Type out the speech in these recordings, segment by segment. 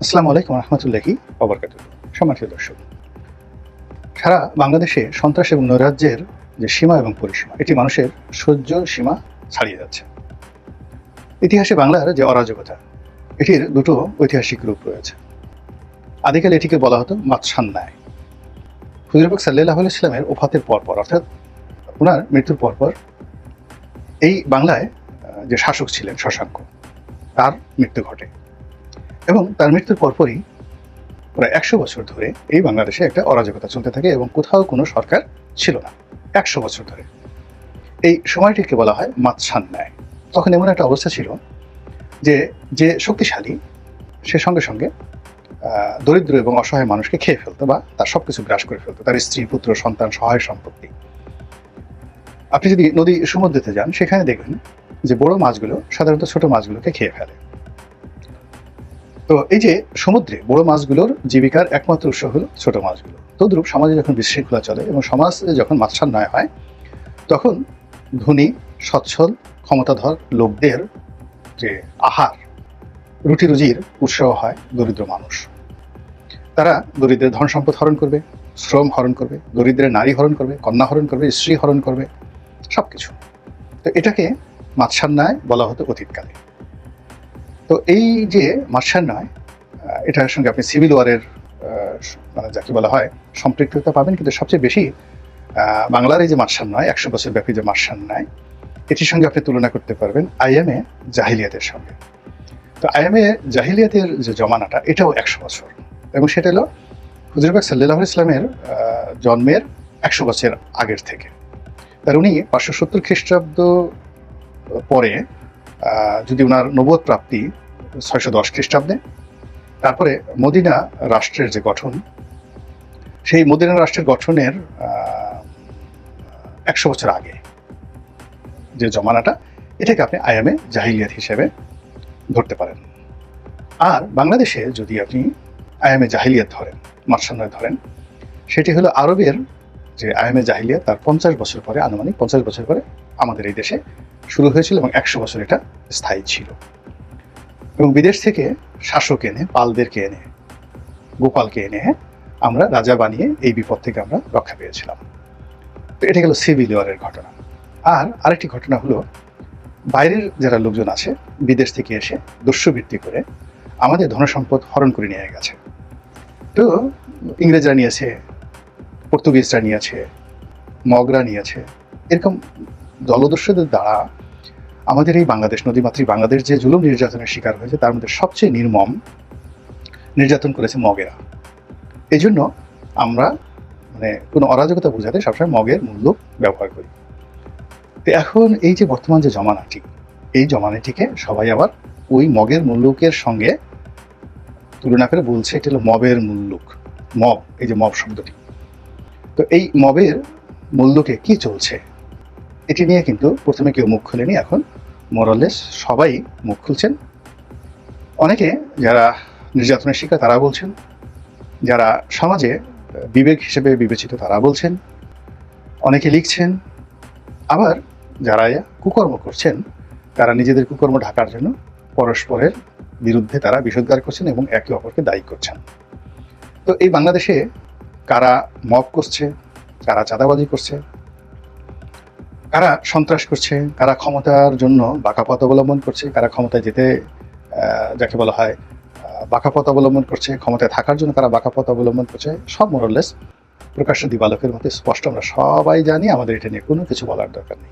আসসালামু আলাইকুম রহমতুল্লাহি ওবরকাতুহু। সম্মানিত দর্শক, সারা বাংলাদেশে সন্ত্রাস এবং নৈরাজ্যের যে সীমা এবং পরিসীমা, এটি মানুষের সহ্য সীমা ছাড়িয়ে যাচ্ছে। ইতিহাসে বাংলার যে অরাজকতা, এটির দুটো ঐতিহাসিক রূপ রয়েছে। আদিকালে এটিকে বলা হতো মাৎসান্যায়। হুজুর পাক সাল্লাল্লাহু আলাইহি ওয়াসাল্লামের ওফাতের পরপর, অর্থাৎ ওনার মৃত্যুর পরপর এই বাংলায় যে শাসক ছিলেন শশাঙ্ক, তার মৃত্যু ঘটে এবং তার মৃত্যুর পরপরই প্রায় ১০০ বছর ধরে এই বাংলাদেশে একটা অরাজকতা চলতে থাকে এবং কোথাও কোনো সরকার ছিল না ১০০ বছর ধরে। এই সময়টিকে বলা হয় মাৎসান্যায়। তখন এমন একটা অবস্থা ছিল যে যে শক্তিশালী সে সঙ্গে সঙ্গে দরিদ্র এবং অসহায় মানুষকে খেয়ে ফেলতো বা তার সবকিছু গ্রাস করে ফেলতো, তার স্ত্রী, পুত্র, সন্তান, সহায় সম্পত্তি। আপনি যদি নদী সমুদ্রেতে যান, সেখানে দেখবেন যে বড় মাছগুলো সাধারণত ছোট মাছগুলোকে খেয়ে ফেলে। তো এই যে সমুদ্রে বড় মাছগুলোর জীবিকার একমাত্র উৎস হলো ছোট মাছগুলো। তদ্রূপ সমাজে যখন বিশৃঙ্খলা চলে এবং সমাজে যখন মাৎসান্যায় হয়, তখন ধনী, সচ্ছল, ক্ষমতাধর লোকদের যে আহার, রুটি রুজির উৎস হয় দরিদ্র মানুষ। তারা দরিদ্রের ধন সম্পদ হরণ করবে, শ্রম হরণ করবে, দরিদ্রের নারী হরণ করবে, কন্যা হরণ করবে, স্ত্রী হরণ করবে, সবকিছু। তো এটাকে মাৎসান্যায় বলা হতো অতীতকালে। তো এই যে মাৎসান্যায়, এটার সঙ্গে আপনি সিভিল ওয়ারের মানে যাকে বলা হয় সম্পৃক্ততা পাবেন, কিন্তু সবচেয়ে বেশি বাংলার এই যে মাৎসান্যায়, ১০০ বছর ব্যাপী যে মাৎসান্যায়, এটির সঙ্গে আপনি তুলনা করতে পারবেন আইএমএ জাহিলিয়াতের সঙ্গে। তো আইএমএ জাহিলিয়াতের যে জমানাটা, এটাও ১০০ বছর, এবং সেটা হলো হুজুর পাক সাল্লাল্লাহু আলাইহি ওয়াসাল্লামের জন্মের ১০০ বছর আগের থেকে। তার উনি ৫৭০ খ্রিস্টাব্দ পরে, যদি ওনার নবুয়ত প্রাপ্তি ৬১০ খ্রিস্টাব্দে, তারপরে মদিনা রাষ্ট্রের যে গঠন, সেই মদিনা রাষ্ট্রের গঠনের ১০০ বছর আগে যে জমানাটা, এটাকে আপনি আইএমএ জাহিলিয়াত হিসেবে ধরতে পারেন। আর বাংলাদেশে যদি আপনি আইএমএ জাহিলিয়াত ধরেন, মাৎসান্যায় ধরেন, সেটি হলো আরবের যে আইএমএ জাহিলিয়াত, তার ৫০ বছর পরে, আনুমানিক ৫০ বছর পরে আমাদের এই দেশে শুরু হয়েছিল এবং ১০০ বছর এটা স্থায়ী ছিল। এবং বিদেশ থেকে শাসক এনে, পালদেরকে এনে, গোপালকে এনে আমরা রাজা বানিয়ে এই বিপদ থেকে আমরা রক্ষা পেয়েছিলাম। তো এটা গেল সিভিল ওয়ারের ঘটনা। আর আরেকটি ঘটনা হলো, বাইরের যারা লোকজন আছে, বিদেশ থেকে এসে দস্যুবৃত্তি করে আমাদের ধনসম্পদ হরণ করে নিয়ে গেছে। তো ইংরেজরা নিয়েছে, পর্তুগিজরা নিয়েছে, মগরা নিয়েছে। এরকম জলদস্যুদের দ্বারা আমাদের এই বাংলাদেশ, নদীমাতৃক বাংলাদেশ যে জুলুম নির্যাতনের শিকার হয়েছে, তার মধ্যে সবচেয়ে নির্মম নির্যাতন করেছে মগেরা। এই জন্য আমরা মানে কোনো অরাজকতা বোঝাতে সবসময় মগের মুল্লুক ব্যবহার করি। তো এখন এই যে বর্তমান যে জমানাটি, এই জমানাটিকে সবাই আবার ওই মগের মুল্লুকের সঙ্গে তুলনা করে বলছে এটা হলো মবের মুল্লুক। মব, এই যে মব শব্দটি, তো এই মবের মুল্লুকে কি চলছে, এটি নিয়ে কিন্তু প্রথমে কেউ মুখ খুলেনি, এখন মোরালেস সবাই মুখ খুলছেন। অনেকে যারা নির্যাতনের শিকার তারা বলছেন, যারা সমাজে বিবেক হিসেবে বিবেচিত তারা বলছেন, অনেকে লিখছেন, আবার যারা কুকর্ম করছেন তারা নিজেদের কুকর্ম ঢাকার জন্য পরস্পরের বিরুদ্ধে তারা বিষোদ্গার করছেন এবং একে অপরকে দায়ী করছেন। তো এই বাংলাদেশে কারা মব করছে, কারা চাঁদাবাজি করছে, কারা সন্ত্রাস করছে, কারা ক্ষমতার জন্য বাঁকা পথ অবলম্বন করছে, কারা ক্ষমতায় যেতে যাকে বলা হয় বাঁকা পথ অবলম্বন করছে, ক্ষমতায় থাকার জন্য কারা বাঁকা পথ অবলম্বন করছে, সব মোরালেস প্রকাশ্য দিবালোকের মধ্যে স্পষ্ট আমরা সবাই জানি। আমাদের এটা নিয়ে কোনো কিছু বলার দরকার নেই।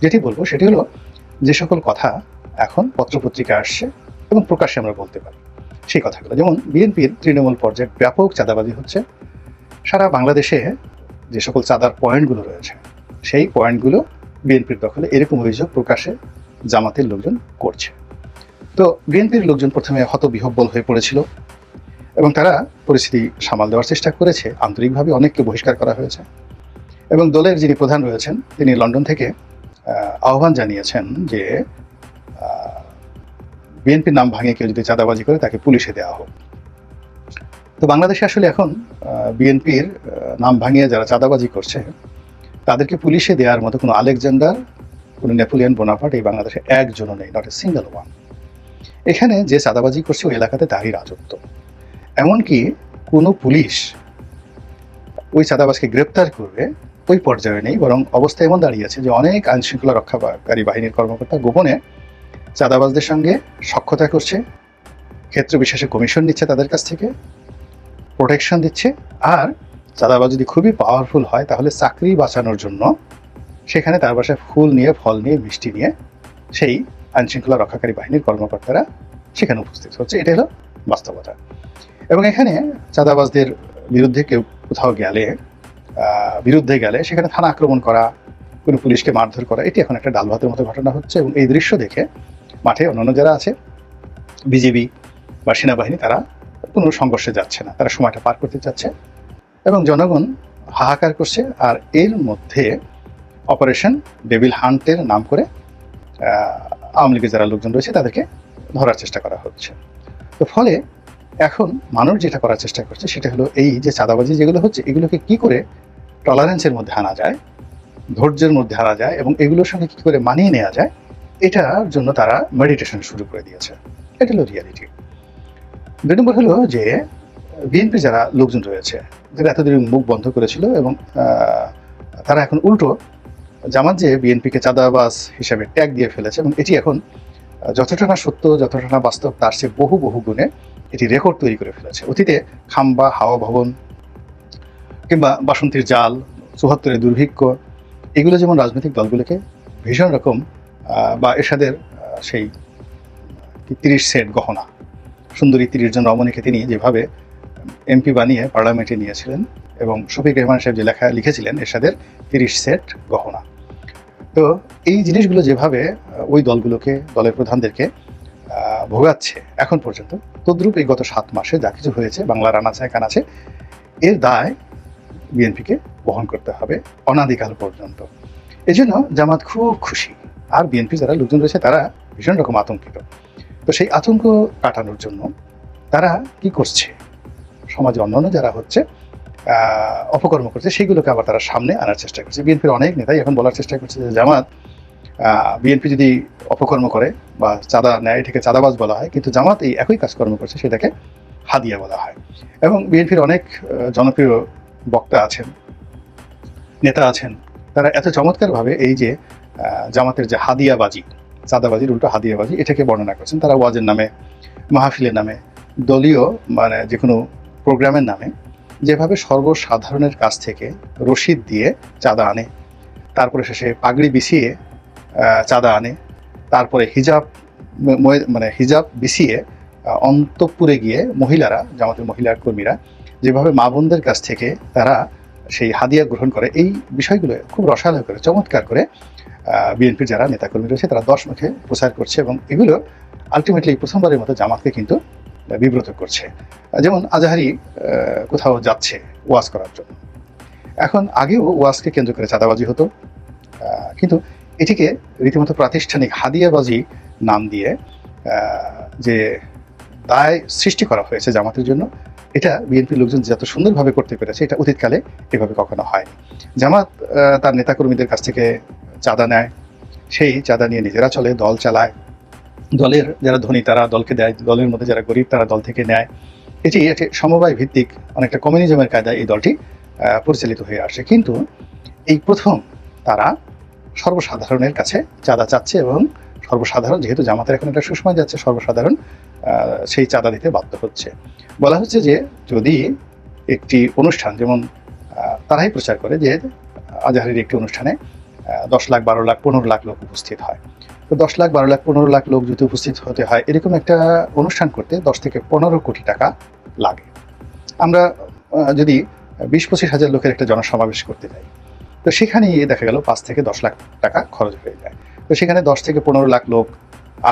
যেটি বলবো সেটি হলো, যে সকল কথা এখন পত্রপত্রিকা আসছে এবং প্রকাশ্যে আমরা বলতে পারি সেই কথাগুলো, যেমন বিএনপির তৃণমূল পর্যায়ে ব্যাপক চাঁদাবাজি হচ্ছে। সারা বাংলাদেশে যে সকল চাঁদার পয়েন্টগুলো রয়েছে, সেই পয়েন্টগুলো বিএনপির দখলে, এরকম অভিযোগ প্রকাশ্যে জামাতের লোকজন করছে। তো বিএনপির লোকজন প্রথমে হতবিহ্বল হয়ে পড়েছিল এবং তারা পরিস্থিতি সামাল দেওয়ার চেষ্টা করেছে। আন্তরিকভাবে অনেককে বহিষ্কার করা হয়েছে এবং দলের যিনি প্রধান রয়েছেন তিনি লন্ডন থেকে আহ্বান জানিয়েছেন যে বিএনপির নাম ভাঙিয়ে কেউ যদি চাঁদাবাজি করে তাকে পুলিশে দেওয়া হোক। তো বাংলাদেশে আসলে এখন বিএনপির নাম ভাঙিয়ে যারা চাঁদাবাজি করছে তাদেরকে পুলিশে দেওয়ার মতো কোনো আলেকজান্ডার, কোনো নেপোলিয়ন বোনাপার্ট এই বাংলাদেশে একজনও নেই, নট এ সিঙ্গেল ওয়ান। এখানে যে চাঁদাবাজি করছে ওই এলাকাতে তারই রাজত্ব। এমনকি কোনো পুলিশ ওই চাঁদাবাজকে গ্রেপ্তার করবে ওই পর্যায়ে নেই, বরং অবস্থা এমন দাঁড়িয়েছে যে অনেক আইন শৃঙ্খলা রক্ষাকারী বাহিনীর কর্মকর্তা গোপনে চাঁদাবাজদের সঙ্গে সখ্যতা করছে, ক্ষেত্র বিশেষে কমিশন নিচ্ছে তাদের কাছ থেকে, প্রোটেকশন দিচ্ছে। আর চাঁদাবাজ যদি খুবই পাওয়ারফুল হয় তাহলে চাকরি বাঁচানোর জন্য সেখানে তার বাসায় ফুল নিয়ে, ফল নিয়ে, মিষ্টি নিয়ে সেই আইন শৃঙ্খলা রক্ষাকারী বাহিনীর কর্মকর্তারা সেখানে উপস্থিত হচ্ছে। এটা হলো বাস্তবতা। এবং এখানে চাঁদাবাজদের বিরুদ্ধে কেউ কোথাও বিরুদ্ধে গেলে সেখানে থানা আক্রমণ করা, কোনো পুলিশকে মারধর করা, এটি এখন একটা ডাল ভাতের মতো ঘটনা হচ্ছে। এবং এই দৃশ্য দেখে মাঠে অন্যান্য যারা আছে, বিজিবি বা সেনাবাহিনী, তারা কোনো সংঘর্ষে যাচ্ছে না, তারা সময়টা পার করতে চাচ্ছে এবং জনগণ হাহাকার করছে। আর এর মধ্যে অপারেশন ডেভিল হান্টের নাম করে আওয়ামী লীগের যারা লোকজন রয়েছে তাদেরকে ধরার চেষ্টা করা হচ্ছে। তো ফলে এখন মানুষ যেটা করার চেষ্টা করছে সেটা হলো এই যে চাঁদাবাজি যেগুলো হচ্ছে এগুলোকে কি করে টলারেন্সের মধ্যে আনা যায়, ধৈর্যের মধ্যে আনা যায় এবং এগুলোর সঙ্গে কি করে মানিয়ে নেওয়া যায়, এটার জন্য তারা মেডিটেশন শুরু করে দিয়েছে। এটা হলো রিয়ালিটি। 2 নম্বর হলো যে বিএনপি যারা লোকজন রয়েছে যারা এতদিন মুখ বন্ধ করেছিল এবং তারা এখন উল্টো জামাত যে বিএনপিকে চাঁদাবাজ হিসেবে ট্যাগ দিয়ে ফেলেছে এবং এটি এখন যতটা না সত্য, যতটা না বাস্তব, তার চেয়ে বহু বহু গুণে এটি রেকর্ড তৈরি করে ফেলেছে। অতীতে খাম্বা, হাওয়া ভবন কিংবা বাসন্তীর জাল, ৭৪-এর দুর্ভিক্ষ, এগুলো যেমন রাজনৈতিক দলগুলোকে ভীষণ রকম বা এরশাদের সেই 30 সেট গহনা, সুন্দরী 30 জন রমণীকে তিনি যেভাবে এমপি বানিয়ে পার্লামেন্টে নিয়েছিলেন এবং শফিক রেহমান সাহেব যে লিখেছিলেন এরশাদের 30 সেট গহনা। তো এই জিনিসগুলো যেভাবে ওই দলগুলোকে, দলের প্রধানদেরকে ভোগাচ্ছে এখন পর্যন্ত, তদ্রূপ এই গত 7 মাসে যা কিছু হয়েছে বাংলার আনাচে কানাচে, এর দায় বিএনপিকে বহন করতে হবে অনাদিকাল পর্যন্ত। এই জন্য জামাত খুব খুশি, আর বিএনপি যারা লোকজন রয়েছে তারা ভীষণ রকম আতঙ্কিত। তো সেই আতঙ্ক কাটানোর জন্য তারা কি করছে, সমাজে অন্যান্য যারা হচ্ছে অপকর্ম করছে সেগুলোকে আবার তারা সামনে আনার চেষ্টা করছে। বিএনপির অনেক নেতাই এখন বলার চেষ্টা করছে যে জামাত, বিএনপি যদি অপকর্ম করে বা চাঁদা নেয় এটাকে চাঁদাবাজ বলা হয়, কিন্তু জামাত এই একই কাজকর্ম করছে সেটাকে হাদিয়া বলা হয়। এবং বিএনপির অনেক জনপ্রিয় বক্তা আছেন, নেতা আছেন, তারা এত চমৎকারভাবে এই যে জামাতের যে হাদিয়াবাজি, চাঁদাবাজির উল্টো হাদিয়াবাজি, এটাকে বর্ণনা করছেন। তারা ওয়াজের নামে, মাহফিলের নামে, দলীয় মানে যে কোনো প্রোগ্রামের নামে যেভাবে সর্বসাধারণের কাছ থেকে রসিদ দিয়ে চাঁদা আনে, তারপরে শেষে পাগড়ি বিছিয়ে চাঁদা আনে, তারপরে হিজাব বিছিয়ে অন্তঃপুরে গিয়ে মহিলারা, জামাতের মহিলা কর্মীরা যেভাবে মা বোনদের কাছ থেকে তারা সেই হাদিয়া গ্রহণ করে, এই বিষয়গুলো খুব রসালো করে, চমৎকার করে বিএনপির যারা নেতাকর্মী রয়েছে তারা 10 মুখে প্রচার করছে এবং এগুলো আলটিমেটলি প্রথমবারের মতো জামাতকে কিন্তু বিব্রত করছে। যেমন আজাহারি কোথাও যাচ্ছে ওয়াজ করার জন্য, এখন আগেও ওয়াজকে কেন্দ্র করে চাঁদাবাজি হতো, কিন্তু এটিকে রীতিমতো প্রাতিষ্ঠানিক হাদিয়াবাজি নাম দিয়ে যে দায় সৃষ্টি করা হয়েছে জামাতের জন্য, এটা বিএনপির লোকজন যত সুন্দরভাবে করতে পেরেছে এটা অতীতকালে এভাবে কখনো হয়নি। জামাত তার নেতাকর্মীদের কাছ থেকে চাঁদা নেয়, সেই চাঁদা নিয়ে নিজেরা চলে, দল চালায়, দলের যারা ধনী তারা দলকে দেয়, দলের মধ্যে যারা গরিব তারা দল থেকে নেয়। এটি সমবায় ভিত্তিক অনেকটা কমিউনিজমের কায়দায় এই দলটি পরিচালিত হয়ে আসে। কিন্তু এই প্রথম তারা সর্বসাধারণের কাছে চাঁদা চাচ্ছে এবং সর্বসাধারণ, যেহেতু জামাতের এখন একটা সুসময় যাচ্ছে, সর্বসাধারণ সেই চাঁদা দিতে বাধ্য হচ্ছে। বলা হচ্ছে যে যদি একটি অনুষ্ঠান, যেমন তারাই প্রচার করে যে আজাহারির একটি অনুষ্ঠানে 10 লাখ, 12 লাখ, 15 লাখ লোক উপস্থিত হয়, তো 10 লাখ, 12 লাখ, 15 লাখ লোক যদি উপস্থিত হতে হয়, এরকম একটা অনুষ্ঠান করতে 10 থেকে 15 কোটি টাকা লাগে। আমরা যদি 20-25 হাজার লোকের একটা জনসমাবেশ করতে যাই, তো সেখানেই দেখা গেল 5 থেকে 10 লাখ টাকা খরচ হয়ে যায়। তো সেখানে 10 থেকে 15 লাখ লোক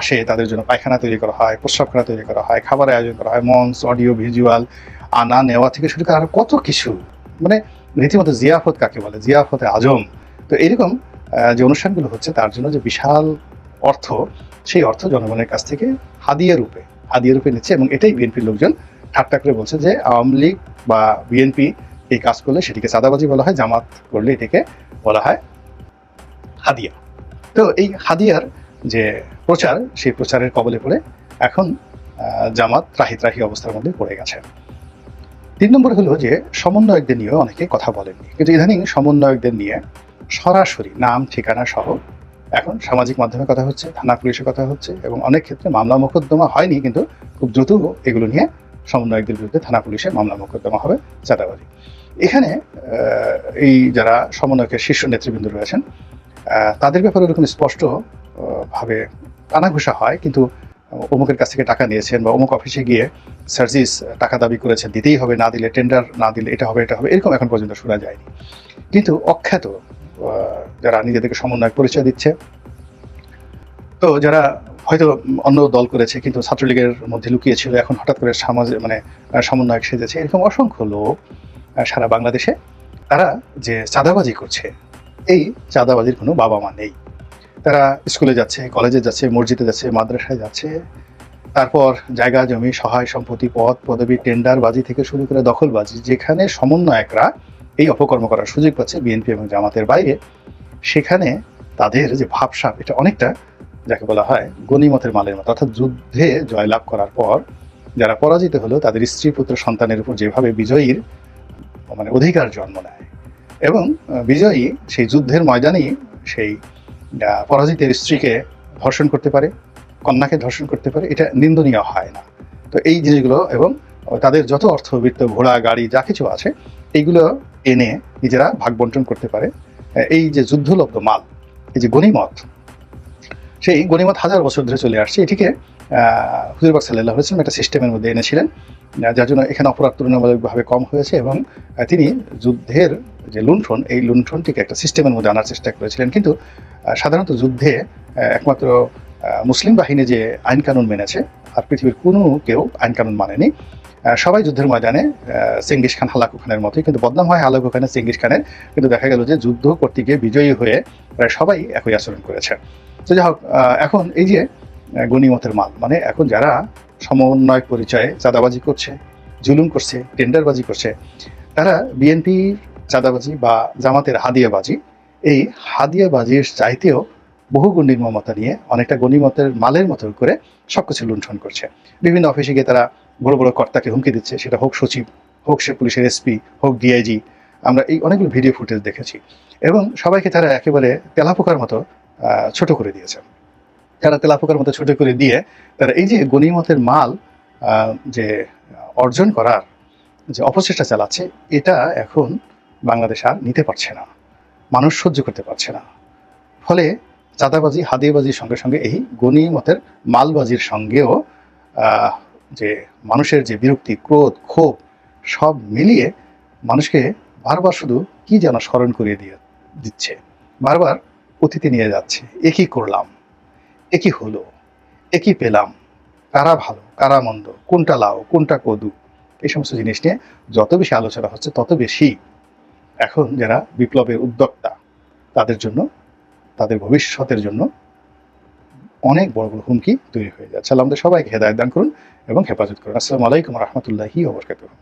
আসে, তাদের জন্য পায়খানা তৈরি করা হয়, প্রস্রাবখানা তৈরি করা হয়, খাবারের আয়োজন করা হয়, মঞ্চ, অডিও ভিজুয়াল আনা নেওয়া থেকে শুরু করে আরো কত কিছু, মানে রীতিমতো জিয়াফত কাকে বলে, জিয়াফতে আজম। তো এরকম যে অনুষ্ঠানগুলো হচ্ছে তার জন্য যে বিশাল অর্থ, সেই অর্থ জনগণের কাছ থেকে হাদিয়া রূপে নিচ্ছে এবং এটাই বিএনপির লোকজন ঠাট্টা করে বলছে যে আওয়ামী লীগ বা বিএনপি এই কাজ করলে সেটিকে চাঁদাবাজি বলা হয়, জামাত করলে এটিকে বলা হয় হাদিয়া। তো এই হাদিয়ার যে প্রচার, সেই প্রচারের কবলে পড়ে এখন জামাত ত্রাহি ত্রাহি অবস্থার মধ্যে পড়ে গেছে। 3 নম্বর হলো যে সমন্বয়কদের নিয়েও অনেকে কথা বলেননি, কিন্তু ইদানিং সমন্বয়কদের নিয়ে সরাসরি নাম ঠিকানা সহ এখন সামাজিক মাধ্যমে কথা হচ্ছে, থানা পুলিশে কথা হচ্ছে, এবং অনেক ক্ষেত্রে মামলা মোকদ্দমা হয়নি, কিন্তু খুব দ্রুত এগুলো নিয়ে সমন্বয়কদের বিরুদ্ধে থানা পুলিশে মামলা মোকদ্দমা হবে চাঁদাবাজি। এখানে এই যারা সমন্বয়কের শীর্ষ নেতৃবৃন্দ রয়েছেন তাদের ব্যাপারে এরকম স্পষ্ট ভাবে কানাঘুষা হয়, কিন্তু অমুকের কাছ থেকে টাকা নিয়েছেন বা অমুক অফিসে গিয়ে সার্জিস টাকা দাবি করেছেন, দিতেই হবে, না দিলে টেন্ডার না দিলে এটা হবে এরকম এখন পর্যন্ত শোনা যায়নি। কিন্তু অখ্যাত যারা নিজেদেরকে সমন্বয় পরিচয় দিচ্ছে, তো যারা হয়তো অন্য দল করেছে কিন্তু ছাত্রলীগের মধ্যে লুকিয়ে ছিল, এখন হঠাৎ করে সমন্বয়ক সেজেছে, এরকম অসংখ্য লোক সারা বাংলাদেশে তারা যে চাঁদাবাজি করছে, এই চাঁদাবাজির কোনো বাবা মা নেই। তারা স্কুলে যাচ্ছে, কলেজে যাচ্ছে, মসজিদে যাচ্ছে, মাদ্রাসায় যাচ্ছে, তারপর জায়গা জমি, সহায় সম্পত্তি, পদ পদবি, টেন্ডারবাজি থেকে শুরু করে দখলবাজি, যেখানে সমন্বয়করা এই অপকর্ম করার সুযোগ পাচ্ছে বিএনপি এবং জামাতের বাইরে, সেখানে তাদের যে ভাবসাব এটা অনেকটা যাকে বলা হয় গনিমতের মালের মতো। অর্থাৎ যুদ্ধে জয়লাভ করার পর যারা পরাজিত হলো তাদের স্ত্রী পুত্র সন্তানের উপর যেভাবে বিজয়ীর অধিকার জন্ম নেয়, এবং বিজয়ী সেই যুদ্ধের ময়দানেই সেই পরাজিতের স্ত্রীকে ধর্ষণ করতে পারে, কন্যাকে ধর্ষণ করতে পারে, এটা নিন্দনীয় হয় না। তো এই জিনিসগুলো এবং তাদের যত অর্থবিত্ত, ঘোড়া গাড়ি যা কিছু আছে এইগুলো এনে নিজেরা ভাগ বন্টন করতে পারে। এই যে যুদ্ধলব্ধ মাল, এই যে গনিমত, সেই গনিমত হাজার বছর ধরে চলে আসছে। এটিকে হুজুর পাক সাল্লাল্লাহু আলাইহি ওয়াসাল্লাম একটা সিস্টেমের মধ্যে এনেছিলেন, যার জন্য এখানে অপরাধ তুলনামূলকভাবে কম হয়েছে, এবং তিনি যুদ্ধের যে লুণ্ঠন, এই লুণ্ঠনটিকে একটা সিস্টেমের মধ্যে আনার চেষ্টা করেছিলেন। কিন্তু সাধারণত যুদ্ধে একমাত্র মুসলিম বাহিনী যে আইন কানুন মেনেছে, আর পৃথিবীর কোনো কেউ আইন কানুন মানেনি। সবাই যুদ্ধের ময়দানে চেঙ্গিস খান, হালাকু খানের মতোই, কিন্তু বদনাম হয় হালাকু খানের, চেঙ্গিস খানের, কিন্তু দেখা গেল যে যুদ্ধ করতে গিয়ে বিজয়ী হয়ে প্রায় সবাই একই আচরণ করেছে। তো যাই হোক, এখন এই যে গনিমতের মাল, মানে এখন যারা সমন্বয় পরিচয়ে চাঁদাবাজি করছে, জুলুম করছে, টেন্ডারবাজি করছে, তারা বিএনপির চাঁদাবাজি বা জামাতের হাদিয়াবাজি, এই হাদিয়াবাজির চাইতেও বহুগুণ নির্মমতা নিয়ে অনেকটা গনিমতের মালের মতো করে সবকিছু লুণ্ঠন করছে। বিভিন্ন অফিসে গিয়ে তারা বড় বড় কর্তাকে হুমকি দিচ্ছে, সেটা হোক সচিব, হোক সে পুলিশের এসপি, হোক ডিআইজি। আমরা এই অনেকগুলো ভিডিও ফুটেজ দেখেছি, এবং সবাইকে তারা একেবারে তেলাপোকার মতো ছোট করে দিয়েছে। তারা তেলাপোকার মতো ছোট করে দিয়ে তারা এই যে গনিমতের মাল যে অর্জন করার যে অপচেষ্টা চালাচ্ছে, এটা এখন বাংলাদেশ আর নিতে পারছে না, মানুষ সহ্য করতে পারছে না। ফলে চাঁদাবাজি, হাদিয়াবাজির সঙ্গে সঙ্গে এই গনিমতের মালবাজির সঙ্গেও যে মানুষের যে বিরক্তি, ক্রোধ, ক্ষোভ সব মিলিয়ে মানুষকে বারবার শুধু কি যেন স্মরণ করিয়ে দিচ্ছে, বারবার অতীতে নিয়ে যাচ্ছে। একই করলাম, একই হলো, একই পেলাম, কারা ভালো কারা মন্দ, কোনটা লাউ কোনটা কদু, এই সমস্ত জিনিস নিয়ে যত বেশি আলোচনা হচ্ছে তত বেশি এখন যারা বিপ্লবের উদ্যোক্তা তাদের জন্য, তাদের ভবিষ্যতের জন্য অনেক বড় বড় হুমকি তৈরি হয়ে যাচ্ছে। আল্লাহ আমাদের সবাইকে হেদায়েত দান করুন এবং হেফাজত করুন। আসসালামু আলাইকুম ওয়া রাহমাতুল্লাহি ওয়া বারাকাতুহু।